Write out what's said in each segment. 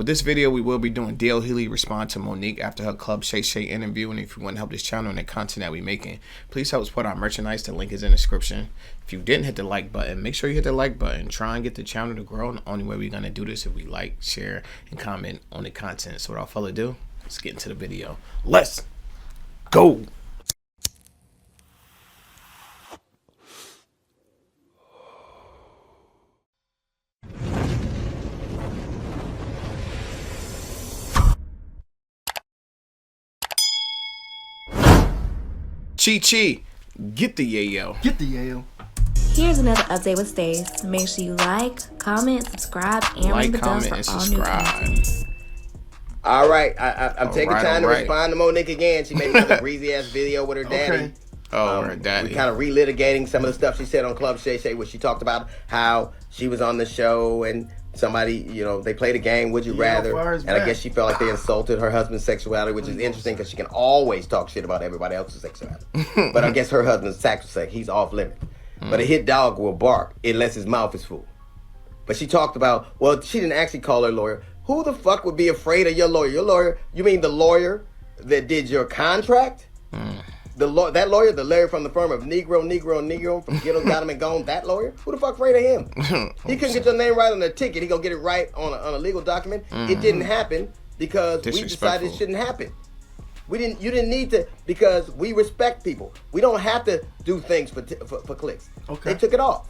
With this video, we will be doing Hughley respond to Monique after her Club Shay interview. And if you want to help this channel and the content that we're making, please help support our merchandise. The link is in the description. If you didn't hit the like button, make sure you hit the like button. Try and get the channel to grow. And the only way we're going to do this is if we like, share, and comment on the content. So without further ado, let's get into the video. Let's go. Chi, get the yayo. Get the yayo. Here's another update with Stace. Make sure you like, comment, subscribe, and ring the bell for all new content. All right, I'm taking time to respond to Monique again. She made another greasy ass video with her daddy. Oh, her daddy. We're kind of relitigating some of the stuff she said on Club Shay, where she talked about how she was on the show and somebody, you know, they played a game, Would You Rather, and I guess she felt like they insulted her husband's sexuality, which is interesting because she can always talk shit about everybody else's sexuality. But I guess her husband's sacrosanct, he's off limit. But a hit dog will bark unless his mouth is full. But she talked about, well, she didn't actually call her lawyer. Who the fuck would be afraid of your lawyer? Your lawyer, you mean the lawyer that did your contract? That lawyer, the lawyer from the firm of Negro from Ghetto Got Him and Gone, that lawyer? Who the fuck afraid of him? He couldn't get your name right on the ticket. He gonna get it right on a legal document. It didn't happen because we decided it shouldn't happen. You didn't need to, because we respect people. We don't have to do things for clicks. Okay. They took it off.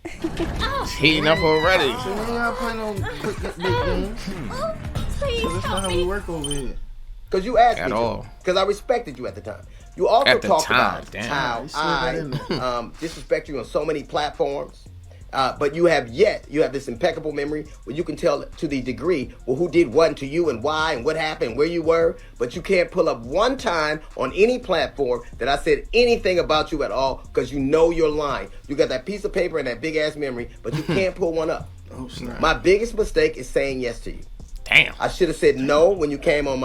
It's heating up already. So we ain't playing no quick big games. So that's not how we work over here. Because you asked me to. Because I respected you at the time. You also talked about how I disrespect you on so many platforms. But you have this impeccable memory where you can tell to the degree, well, who did what to you and why and what happened, where you were. But you can't pull up one time on any platform that I said anything about you at all, because you know you're lying. You got that piece of paper and that big ass memory, but you can't pull one up. Oh, snap. My biggest mistake is saying yes to you. Damn. I should have said no when you came on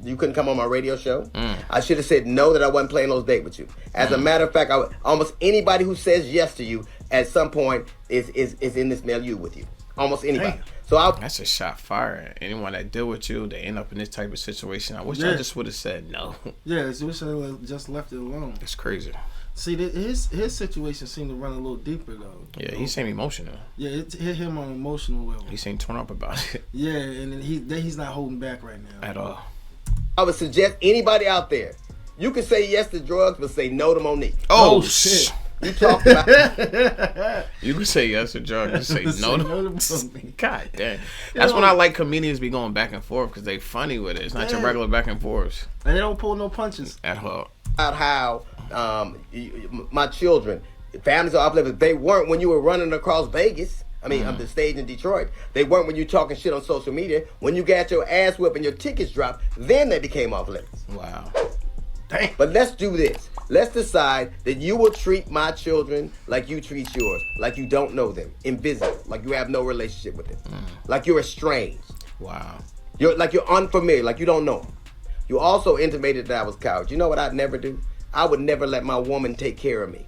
you couldn't come on my radio show. I should have said no that I wasn't playing those dates with you. As a matter of fact, almost anybody who says yes to you at some point is in this milieu with you. Almost anybody. Damn. So that's a shot fired. Anyone that deal with you, they end up in this type of situation. I wish I just would have said no. Yeah, I wish I just left it alone. It's crazy. See, his situation seemed to run a little deeper though. Yeah, he seemed emotional. Yeah, it hit him on an emotional level. He seemed torn up about it. Yeah, and he's not holding back right now at all. I would suggest anybody out there, you can say yes to drugs, but say no to Monique. Oh shit. You talked about You can say yes to drugs and say no to Monique. God damn. That's when I like comedians be going back and forth, because they funny with it. It's not your regular back and forth. And they don't pull no punches at all. About how my children, families are uplifted. They weren't when you were running across Vegas. I mean, the stage in Detroit. They weren't when you talking shit on social media. When you got your ass whipped and your tickets dropped, then they became off limits. Wow. Damn. But let's do this. Let's decide that you will treat my children like you treat yours, like you don't know them, invisible, like you have no relationship with them, like you're estranged. Wow. You're unfamiliar, like you don't know them. You also intimated that I was coward. You know what I'd never do? I would never let my woman take care of me.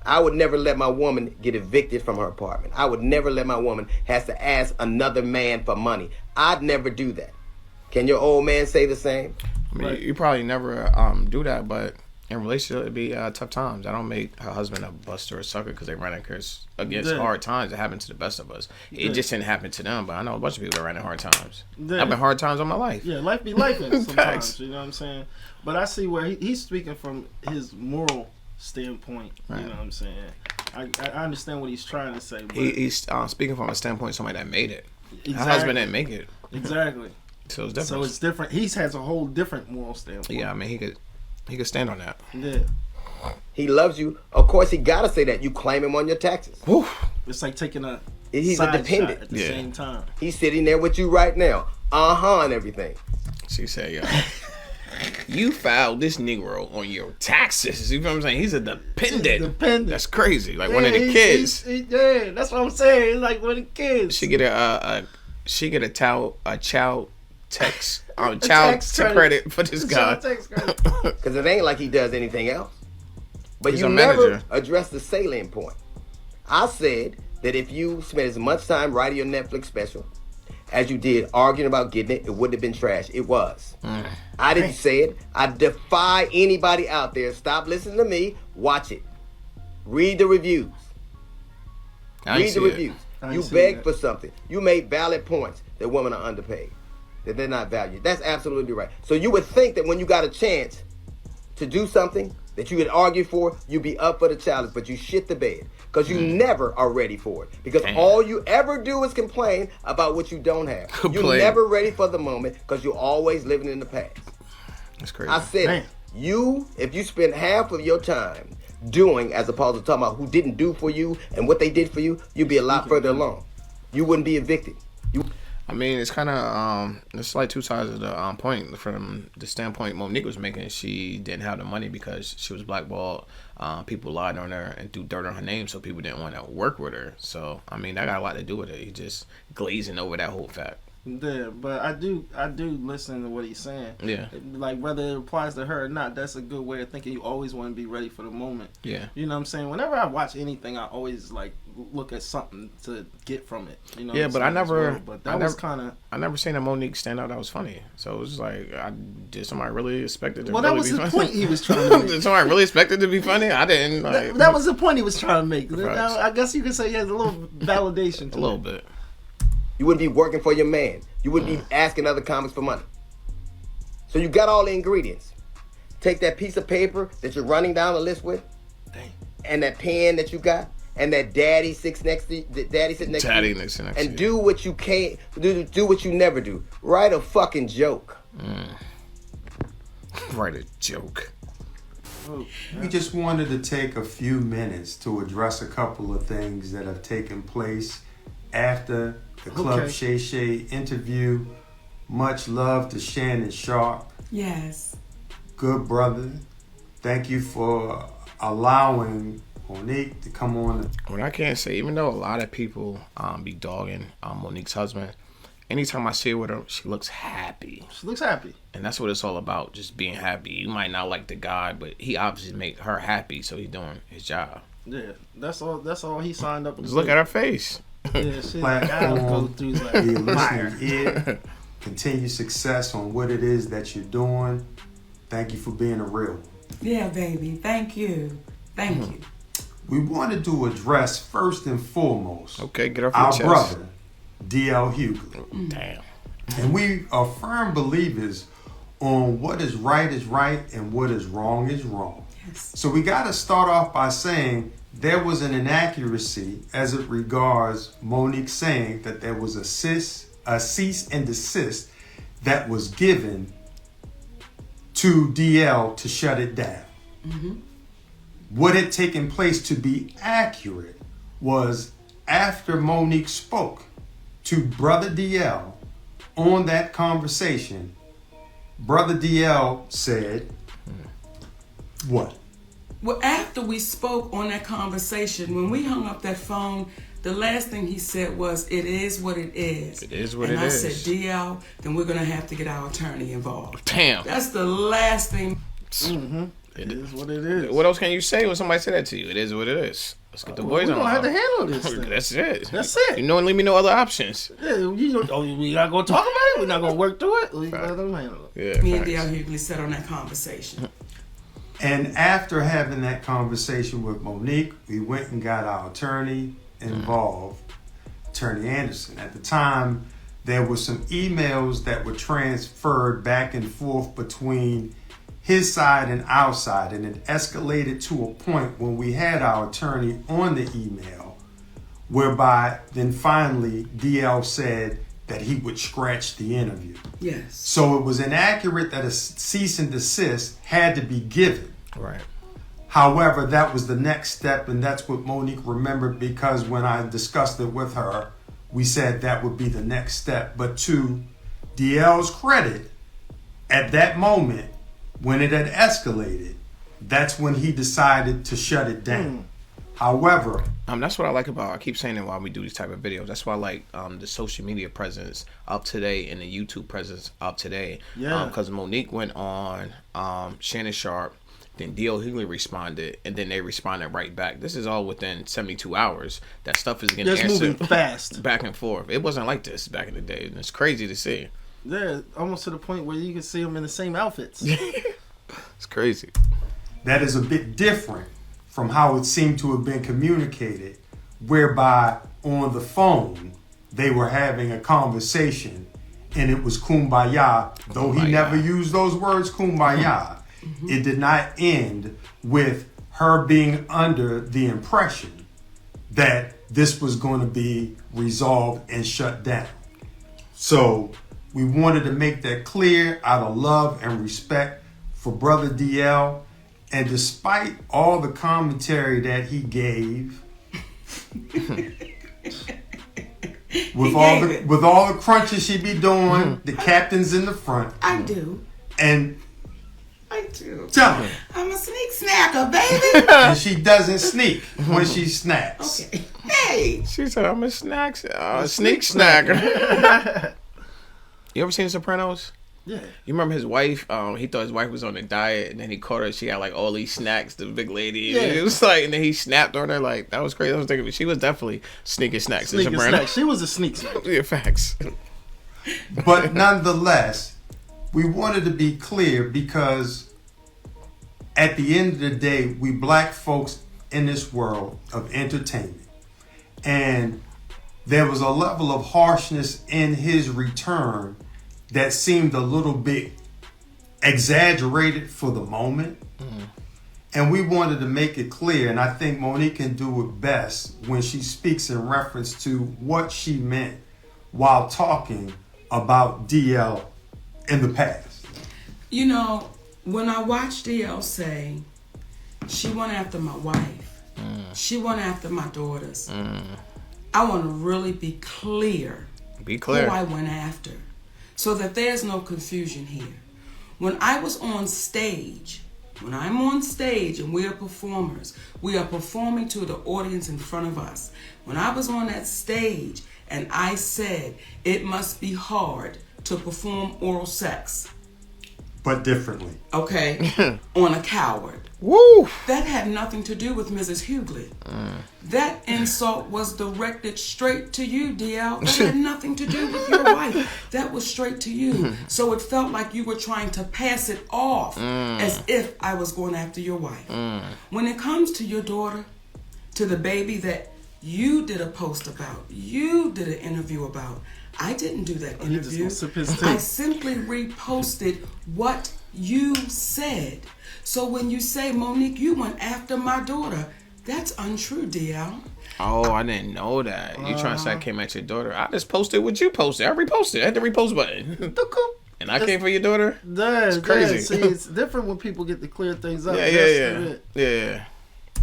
I would never let my woman get evicted from her apartment. I would never let my woman have to ask another man for money. I'd never do that. Can your old man say the same? I mean, you probably never do that, but in relationship, it'd be tough times. I don't make her husband a buster or a sucker because they run against hard times. It happened to the best of us. It just didn't happen to them, but I know a bunch of people that ran in hard times. I've been hard times all my life. Yeah, life be life sometimes. You know what I'm saying? But I see where he's speaking from his moral standpoint. Right. You know what I'm saying? I understand what he's trying to say. But he's speaking from a standpoint of somebody that made it. Exactly. Her husband didn't make it. Exactly. So it's different. So it's different. He has a whole different moral standpoint. Yeah, I mean, he could stand on that. Yeah. He loves you. Of course, he gotta say that. You claim him on your taxes. Whew. It's like taking he's a dependent at the same time. He's sitting there with you right now. And everything. She said, yeah. You filed this Negro on your taxes. You know what I'm saying? He's a dependent. That's crazy. Like one of the kids. Yeah, that's what I'm saying. He's like one of the kids. She get a child tax credit for this guy. Because it ain't like he does anything else. But He's you never address the salient point. I said that if you spent as much time writing your Netflix special as you did arguing about getting it, it wouldn't have been trash. It was. I didn't say it. I defy anybody out there. Stop listening to me. Watch it. Read the reviews. Read the reviews. You begged for something. You made valid points that women are underpaid, that they're not valued. That's absolutely right. So you would think that when you got a chance to do something that you would argue for, you'd be up for the challenge, but you shit the bed because you never are ready for it. Because all you ever do is complain about what you don't have. You're never ready for the moment because you're always living in the past. That's crazy. I said, if you spend half of your time doing as opposed to talking about who didn't do for you and what they did for you, you'd be a lot further along. You wouldn't be evicted. I mean, it's kind of it's like two sides of the point. From the standpoint Monique was making, she didn't have the money because she was blackballed. People lied on her and threw dirt on her name, so people didn't want to work with her. So I mean, that got a lot to do with it. He just glazing over that whole fact. Yeah, but I do listen to what he's saying. Yeah. Like, whether it applies to her or not, that's a good way of thinking. You always want to be ready for the moment. Yeah. You know what I'm saying? Whenever I watch anything, I always, like, look at something to get from it. You know what I'm but saying? I never... Well. But that was kind of... I never seen a Monique stand out that was funny. So it was like, did somebody really expect it to well, really that was be the funny? point he was trying to make. Did somebody really expect it to be funny? I didn't. Like, that was the point he was trying to make. Right. I guess you could say he has a little validation to it. A little bit. You wouldn't be working for your man. You wouldn't be asking other comics for money. So you got all the ingredients. Take that piece of paper that you're running down the list with, and that pen that you got, and that daddy sits next to you, and do what you can't do what you never do. Write a fucking joke. Write a joke. We just wanted to take a few minutes to address a couple of things that have taken place after the Club Shay interview. Much love to Shannon Sharp. Yes. Good brother. Thank you for allowing Monique to come on. What I can't say, even though a lot of people be dogging Monique's husband, anytime I see her with her, she looks happy. She looks happy. And that's what it's all about, just being happy. You might not like the guy, but he obviously make her happy, so he's doing his job. Yeah, that's all he signed up to Just do. Look at her face. Yeah, shit. Gotta go through like fire. Ear. Continue success on what it is that you're doing. Thank you for being a real one. Yeah, baby. Thank you. Thank you. We wanted to address first and foremost get off your our chest. brother, D.L. Hughley. Damn. And we are firm believers on what is right and what is wrong. Yes. So we got to start off by saying there was an inaccuracy as it regards Monique saying that there was a cease and desist that was given to DL to shut it down. What had taken place, to be accurate, was after Monique spoke to Brother DL on that conversation, Brother DL said, what? Well, after we spoke on that conversation, when we hung up that phone, the last thing he said was, it is what it is. It is what and it is. And I said, DL, then we're going to have to get our attorney involved. Damn. That's the last thing. It is what it is. What else can you say when somebody say that to you? It is what it is. Let's get the boys on. We don't have to handle this thing. That's it. That's it. You know, and leave me no other options. Yeah, we not gonna talk about it. We're not gonna work through it. We let them handle it. Yeah, Me and D.L. Hughley sat on that conversation. And after having that conversation with Monique, we went and got our attorney involved, Attorney Anderson. At the time, there were some emails that were transferred back and forth between his side and our side, and it escalated to a point when we had our attorney on the email, whereby then finally DL said that he would scratch the interview. Yes. So it was inaccurate that a cease and desist had to be given. Right. However, that was the next step, and that's what Monique remembered, because when I discussed it with her, we said that would be the next step. But to DL's credit, at that moment, when it had escalated, that's when he decided to shut it down. However, that's what I like about, I keep saying it while we do these type of videos. That's why I like the social media presence up today and the YouTube presence up today. Yeah. Because Monique went on Shannon Sharp Then D.L. Hughley responded, and then they responded right back. This is all within 72 hours. That stuff is getting answered moving fast, back and forth. It wasn't like this back in the day, and it's crazy to see. Yeah, almost to the point where you can see them in the same outfits. It's crazy. That is a bit different from how it seemed to have been communicated, whereby on the phone they were having a conversation and it was kumbaya, though he never used those words, kumbaya. It did not end with her being under the impression that this was going to be resolved and shut down. So we wanted to make that clear out of love and respect for Brother DL. And despite all the commentary that he gave, with all the crunches she be doing, the captain's in the front. I do. And I do. Tell her. I'm a sneak snacker, baby. And she doesn't sneak when she snacks. Okay. Hey. She said, I'm a sneak snacker. You ever seen Sopranos? Yeah. You remember his wife? He thought his wife was on a diet, and then he caught her. She had like all these snacks, the big lady. Yeah. And it was like, and then he snapped on her. Like, that was crazy. I was thinking, she was definitely sneaking snacks. Sneaking snacks. She was a sneak snack. Yeah, facts. But nonetheless, we wanted to be clear because at the end of the day, we black folks in this world of entertainment. And there was a level of harshness in his return that seemed a little bit exaggerated for the moment. And we wanted to make it clear, and I think Monique can do it best when she speaks in reference to what she meant while talking about DL in the past. You know, when I watched DL say, she went after my wife, she went after my daughters, I want to really be clear who I went after so that there's no confusion here. When I was on stage, when I'm on stage and we are performers, we are performing to the audience in front of us. When I was on that stage and I said it must be hard to perform oral sex. But differently. Okay. On a coward. Woo! That had nothing to do with Mrs. Hughley. That insult was directed straight to you, DL. That had nothing to do with your wife. That was straight to you. So it felt like you were trying to pass it off as if I was going after your wife. When it comes to your daughter, to the baby that you did a post about, you did an interview about, I didn't do that interview. I simply reposted what you said. So when you say, Monique, you went after my daughter, that's untrue, DL. Oh, I didn't know that. You trying to say I came at your daughter? I just posted what you posted. I reposted. I had the repost button. And I came for your daughter? That's crazy. See, it's different when people get to clear things up. Yeah.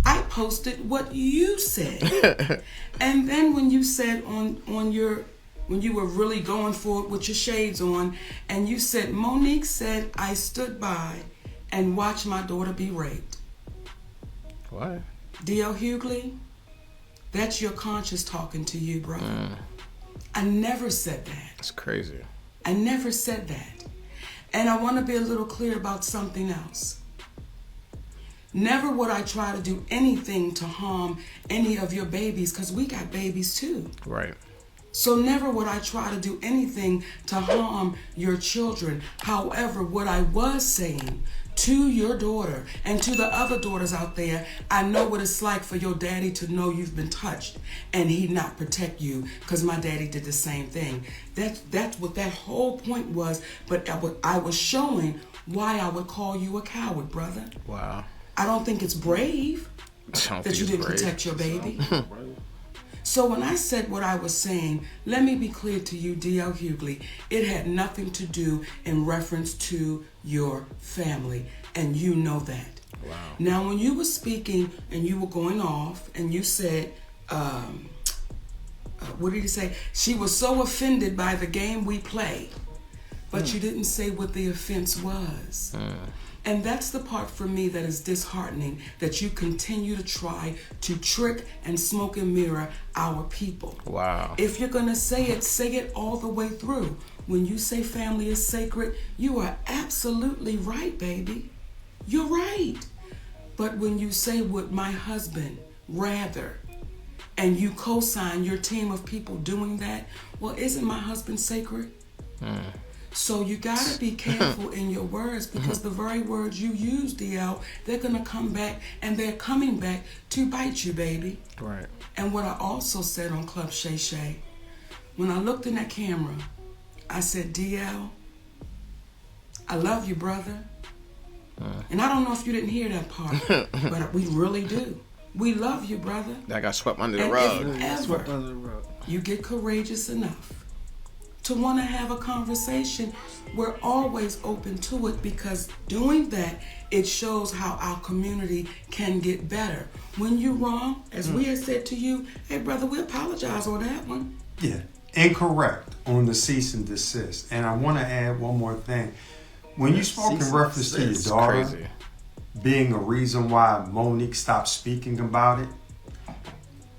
I posted what you said. And then when you said on your... when you were really going for it with your shades on, and you said, Monique said, I stood by and watched my daughter be raped. What? D.L. Hughley, that's your conscience talking to you, brother. I never said that. That's crazy. I never said that. And I want to be a little clear about something else. Never would I try to do anything to harm any of your babies, because we got babies too. Right. So never would I try to do anything to harm your children. However, what I was saying to your daughter and to the other daughters out there, I know what it's like for your daddy to know you've been touched and he not protect you, because my daddy did the same thing. That's what that whole point was. But I was showing why I would call you a coward, brother. Wow. I don't think it's brave that you didn't protect your baby. So when I said what I was saying, let me be clear to you, D.L. Hughley, it had nothing to do in reference to your family, and you know that. Wow. Now, when you were speaking and you were going off, and you said, what did you say? She was so offended by the game we play, but you didn't say what the offense was. And that's the part for me that is disheartening, that you continue to try to trick and smoke and mirror our people. Wow. If you're going to say it all the way through. When you say family is sacred, you are absolutely right, baby. You're right. But when you say would my husband rather, and you co-sign your team of people doing that, well, isn't my husband sacred? So you gotta be careful in your words, because the very words you use, DL, they're gonna come back, and they're coming back to bite you, baby. Right. And what I also said on Club Shay, when I looked in that camera, I said, DL, I love you, brother. And I don't know if you didn't hear that part, but we really do. We love you, brother. That got swept under the And rug. if ever you get courageous enough to want to have a conversation, we're always open to it, because doing that, it shows how our community can get better. When you're wrong, as we had said to you, hey brother, we apologize on that one. Yeah, incorrect on the cease and desist. And I want to add one more thing. When you spoke in reference to your daughter being a reason why Monique stopped speaking about it,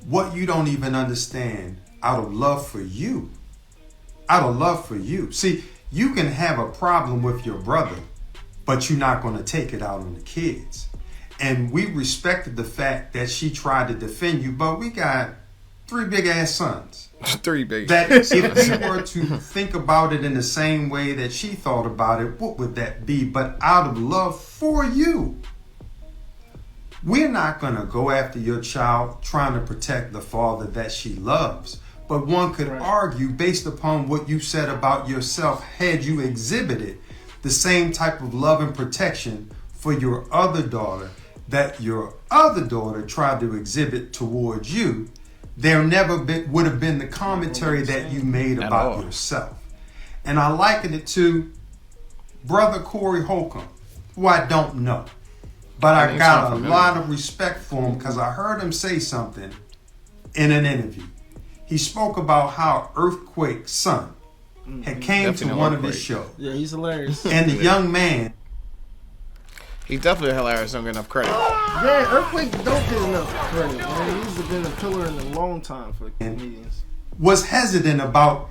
what you don't even understand, out of love for you. See, you can have a problem with your brother, but you're not going to take it out on the kids. And we respected the fact that she tried to defend you, but we got 3 big ass sons. 3 big. That if we were to think about it in the same way that she thought about it, what would that be? But out of love for you. We're not going to go after your child trying to protect the father that she loves. But one could argue, based upon what you said about yourself, had you exhibited the same type of love and protection for your other daughter that your other daughter tried to exhibit towards you, there never would have been the commentary that you made about yourself. And I liken it to Brother Corey Holcomb, who I don't know. But I got a lot of respect for him because I heard him say something in an interview. He spoke about how Earthquake's son had came to one of his shows. Yeah, he's hilarious. And the young man... He's definitely hilarious. Don't get enough credit. Yeah, Earthquake don't get enough credit, man. He's been a pillar in a long time for the comedians. Was hesitant about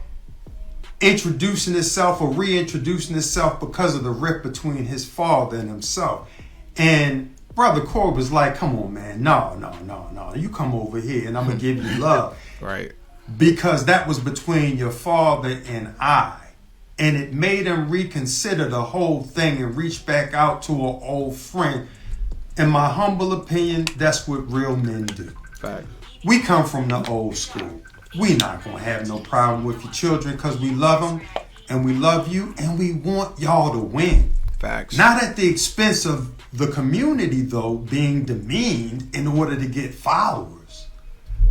introducing himself or reintroducing himself because of the rift between his father and himself. And Brother Corey was like, come on, man. No. You come over here and I'm going to give you love. Right. Because that was between your father and I. And it made him reconsider the whole thing and reach back out to an old friend. In my humble opinion, that's what real men do. Fact. We come from the old school. We not going to have no problem with your children because we love them and we love you and we want y'all to win. Facts. Not at the expense of the community, though, being demeaned in order to get followers.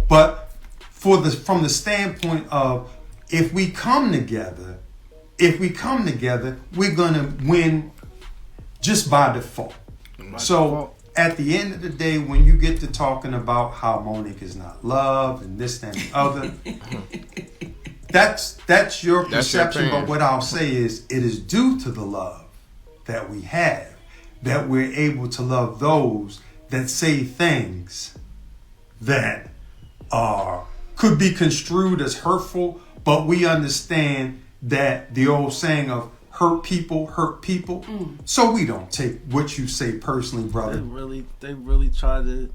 But from the standpoint of if we come together, we're going to win just by default. At the end of the day, when you get to talking about how Monique is not loved and this and the other, that's your perception. But what I'll say is it is due to the love that we have that we're able to love those that say things that could be construed as hurtful, but we understand that the old saying of hurt people. So we don't take what you say personally, brother. They really try to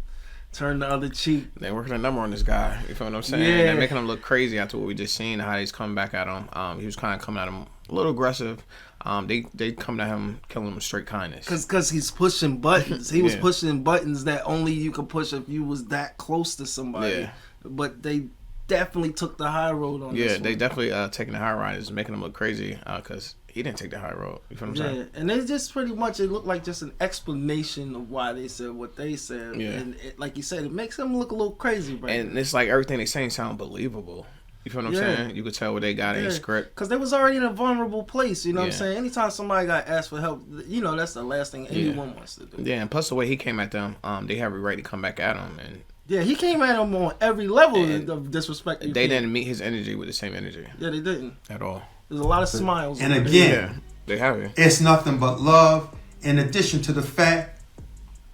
turn the other cheek. They're working a number on this guy. You feel what I'm saying? Yeah. They're making him look crazy after what we just seen, how he's coming back at him. He was kind of coming at him a little aggressive. They come at him, killing him with straight kindness. Because he's pushing buttons. He was pushing buttons that only you could push if you was that close to somebody. Yeah. But they definitely took the high road on this one. They definitely taking the high road is making him look crazy because he didn't take the high road. You feel what I'm saying? Yeah, and they just pretty much, it looked like just an explanation of why they said what they said. Yeah. And like you said, it makes them look a little crazy, right? And it's like everything they saying sound believable. You feel what I'm saying? You could tell what they got in the script. Because they was already in a vulnerable place, you know what I'm saying? Anytime somebody got asked for help, that's the last thing anyone wants to do. Yeah, and plus the way he came at them, they have a right to come back at him. And yeah, he came at them on every level of disrespect. They didn't meet his energy with the same energy. Yeah, they didn't. At all. There's a lot of smiles. And again, they have it. It's nothing but love, in addition to the fact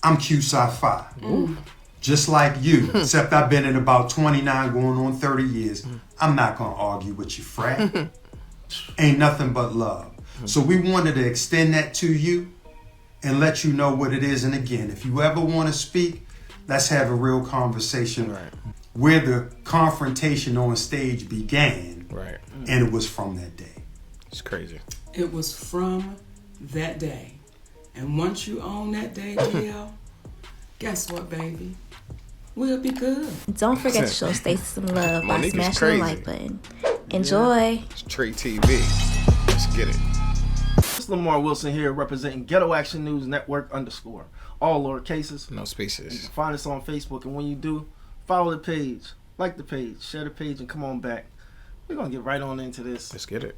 I'm Q-Sci-Fi. Just like you, except I've been in about 29 going on 30 years. I'm not going to argue with you, frat. Ain't nothing but love. So we wanted to extend that to you and let you know what it is. And again, if you ever want to speak, let's have a real conversation. Right. Where the confrontation on stage began. Right. And it was from that day. It's crazy. It was from that day. And once you own that day, DL, guess what, baby? We'll be good. Don't forget to show Stacey some love by Monique smashing the like button. Enjoy. Yeah. It's Trait TV. Let's get it. It's Lamar Wilson here, representing Ghetto Action News Network _ all lowercases. No spaces. You can find us on Facebook, and when you do, follow the page, like the page, share the page, and come on back. We're going to get right on into this. Let's get it.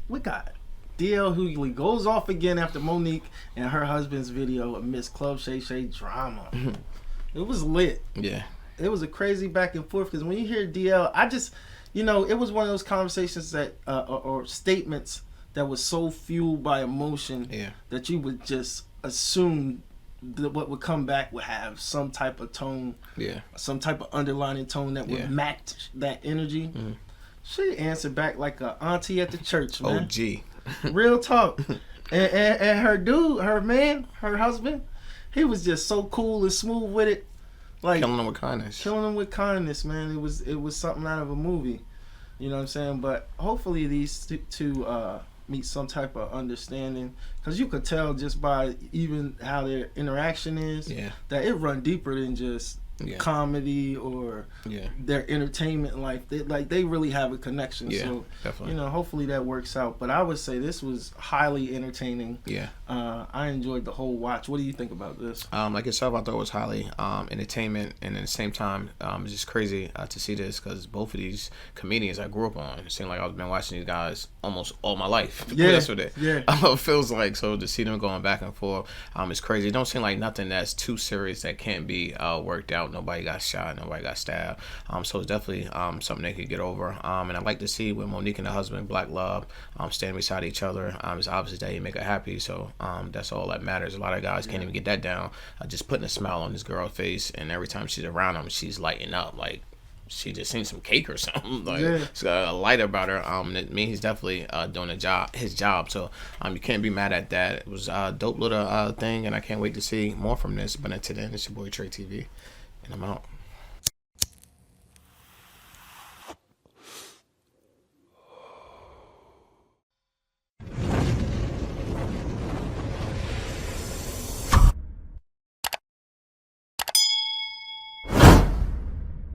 We got DL Hughley goes off again after Monique and her husband's video amidst Club Shay Shay drama. It was lit. Yeah. It was a crazy back and forth because when you hear DL, I just, it was one of those conversations that, or statements that was so fueled by emotion that you would just assume that what would come back would have some type of tone, some type of underlining tone that would match that energy. She answered back like a auntie at the church, man. OG. Real talk. and her dude, her husband, he was just so cool and smooth with it. Like killing them with kindness, man. It was something out of a movie. You know what I'm saying? But hopefully these two meet some type of understanding, because you could tell just by even how their interaction is that it run deeper than just comedy or their entertainment life. They really have a connection. So definitely. Hopefully that works out. But I would say this was highly entertaining. I enjoyed the whole watch. What do you think about this? Like yourself, I thought it was highly entertainment, and at the same time, it's just crazy to see this, because both of these comedians I grew up on. It seemed like I've been watching these guys almost all my life. That's what it feels like. So to see them going back and forth, it's crazy. It don't seem like nothing that's too serious that can't be worked out. Nobody got shot, nobody got stabbed. So it's definitely something they could get over. And I'd like to see when Monique and her husband, Black Love, standing beside each other. It's obvious that he make her happy. So that's all that matters. A lot of guys can't even get that down. Just putting a smile on this girl's face, and every time she's around him, she's lighting up like she just seen some cake or something. She's got a light about her. It means he's definitely doing his job. So you can't be mad at that. It was a dope little thing, and I can't wait to see more from this. But until then, it's your boy Trait TV, and I'm out.